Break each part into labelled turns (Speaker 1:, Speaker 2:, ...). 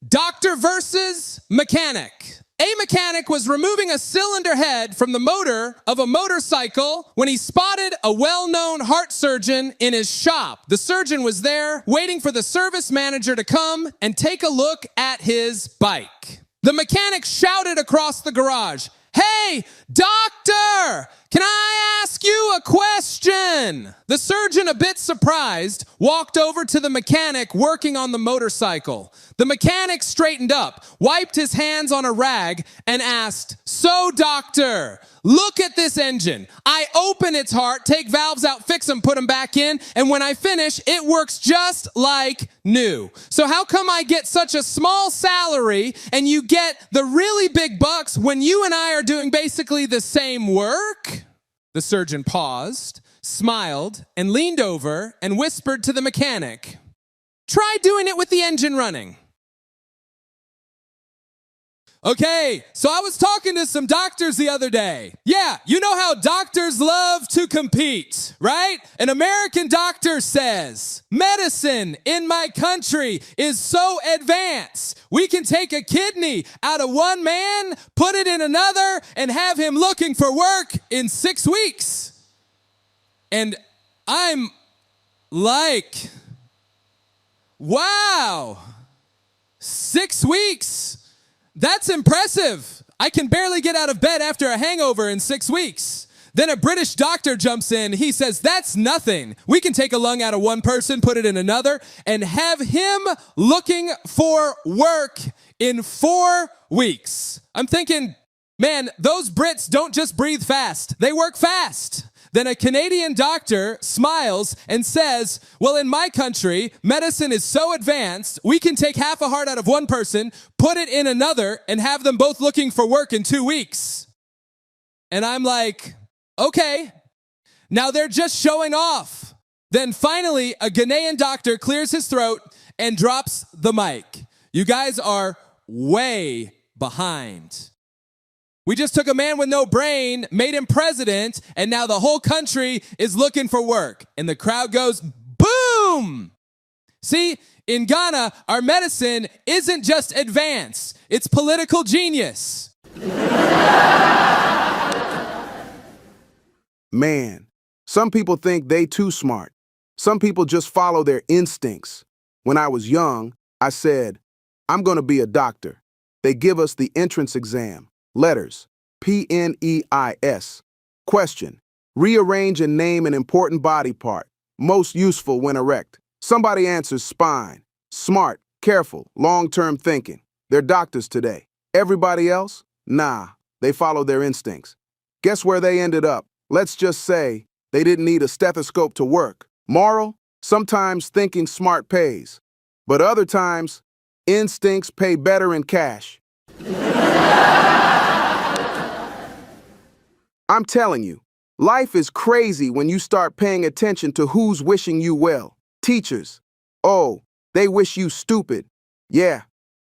Speaker 1: Doctor versus mechanic. A mechanic was removing a cylinder head from the motor of a motorcycle when he spotted a well-known heart surgeon in his shop. The surgeon was there waiting for the service manager to come and take a look at his bike. The mechanic shouted across the garage, "Hey, doctor, can I ask you a question?" The surgeon, a bit surprised, walked over to the mechanic working on the motorcycle. The mechanic straightened up, wiped his hands on a rag, and asked, "So, doctor, look at this engine. I open its heart, take valves out, fix them, put them back in, and when I finish, it works just like new. So how come I get such a small salary and you get the really big bucks when you and I are doing basically the same work?" The surgeon paused, smiled, and leaned over and whispered to the mechanic, "Try doing it with the engine running." Okay, so I was talking to some doctors the other day. Yeah, you know how doctors love to compete, right? An American doctor says, "Medicine in my country is so advanced. We can take a kidney out of one man, put it in another, and have him looking for work in 6 weeks." And I'm like, wow, 6 weeks? That's impressive. I can barely get out of bed after a hangover in 6 weeks. Then a British doctor jumps in. He says, "That's nothing. We can take a lung out of one person, put it in another, and have him looking for work in 4 weeks. I'm thinking, man, those Brits don't just breathe fast. They work fast. Then a Canadian doctor smiles and says, "Well, in my country, medicine is so advanced, we can take half a heart out of one person, put it in another, and have them both looking for work in 2 weeks." And I'm like, okay, now they're just showing off. Then finally, a Ghanaian doctor clears his throat and drops the mic. "You guys are way behind. We just took a man with no brain, made him president, and now the whole country is looking for work." And the crowd goes, boom! See, in Ghana, our medicine isn't just advanced, it's political genius.
Speaker 2: Man, some people think they too smart. Some people just follow their instincts. When I was young, I said, "I'm going to be a doctor." They give us the entrance exam. Letters, P-N-E-I-S. Question, rearrange and name an important body part, most useful when erect. Somebody answers spine. Smart, careful, long-term thinking. They're doctors today. Everybody else? Nah, they follow their instincts. Guess where they ended up? Let's just say they didn't need a stethoscope to work. Moral? Sometimes thinking smart pays. But other times, instincts pay better in cash. I'm telling you, life is crazy when you start paying attention to who's wishing you well. Teachers. Oh, they wish you stupid. Yeah,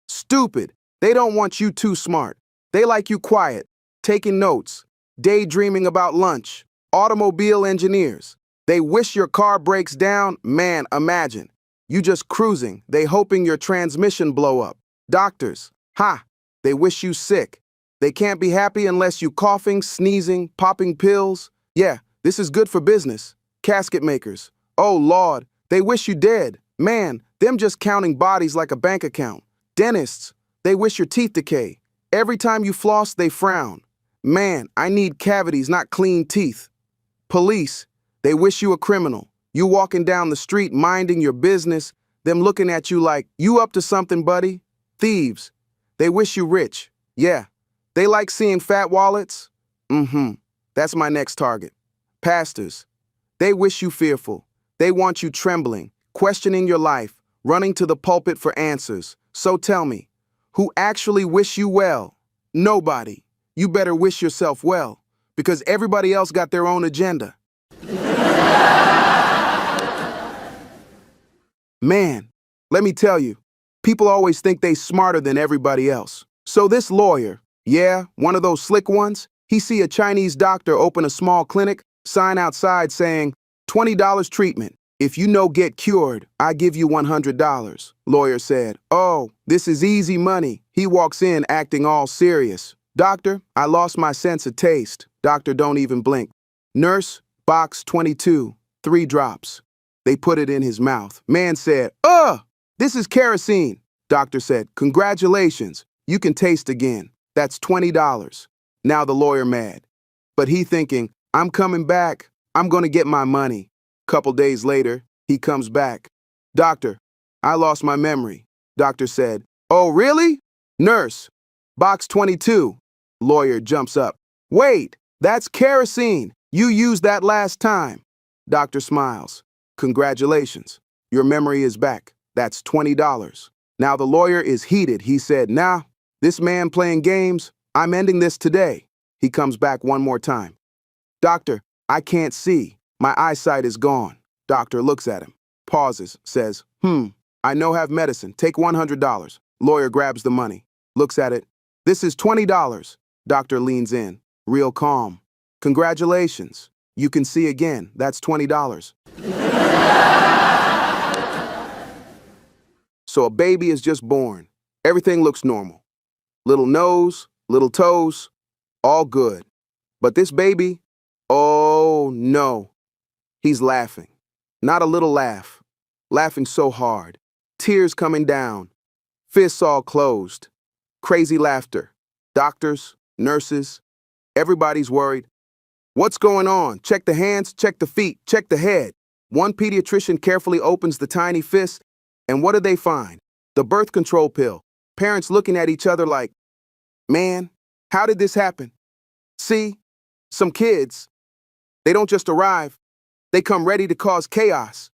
Speaker 2: stupid. They don't want you too smart. They like you quiet, taking notes, daydreaming about lunch. Automobile engineers. They wish your car breaks down. Man, imagine. You just cruising, they hoping your transmission blow up. Doctors. Ha, they wish you sick. They can't be happy unless you coughing, sneezing, popping pills. Yeah, this is good for business. Casket makers. Oh, Lord, they wish you dead. Man, them just counting bodies like a bank account. Dentists. They wish your teeth decay. Every time you floss, they frown. Man, I need cavities, not clean teeth. Police. They wish you a criminal. You walking down the street minding your business, them looking at you like, "You up to something, buddy?" Thieves. They wish you rich. Yeah. They like seeing fat wallets? That's my next target. Pastors. They wish you fearful. They want you trembling, questioning your life, running to the pulpit for answers. So tell me, who actually wish you well? Nobody. You better wish yourself well, because everybody else got their own agenda. Man, let me tell you, people always think they smarter than everybody else. So this lawyer, yeah, one of those slick ones, he see a Chinese doctor open a small clinic, sign outside saying, $20 treatment. If you no get cured, I give you $100. Lawyer said, oh, this is easy money. He walks in acting all serious. Doctor, I lost my sense of taste. Doctor don't even blink. Nurse, box 22, 3 drops. They put it in his mouth. Man said, this is kerosene. Doctor said, congratulations, you can taste again. That's $20. Now the lawyer mad. But he thinking, I'm coming back. I'm gonna get my money. Couple days later, he comes back. Doctor, I lost my memory. Doctor said, oh, really? Nurse, box 22. Lawyer jumps up. Wait, that's kerosene. You used that last time. Doctor smiles. Congratulations. Your memory is back. That's $20. Now the lawyer is heated. He said, nah, this man playing games, I'm ending this today. He comes back one more time. Doctor, I can't see. My eyesight is gone. Doctor looks at him, pauses, says, I know have medicine. Take $100. Lawyer grabs the money, looks at it. This is $20. Doctor leans in, real calm. Congratulations. You can see again. That's $20. So a baby is just born. Everything looks normal. Little nose, little toes, all good. But this baby, oh no. He's laughing. Not a little laugh. Laughing so hard. Tears coming down. Fists all closed. Crazy laughter. Doctors, nurses, everybody's worried. What's going on? Check the hands, check the feet, check the head. One pediatrician carefully opens the tiny fist, and what do they find? The birth control pill. Parents looking at each other like, man, how did this happen? See, some kids, they don't just arrive. They come ready to cause chaos.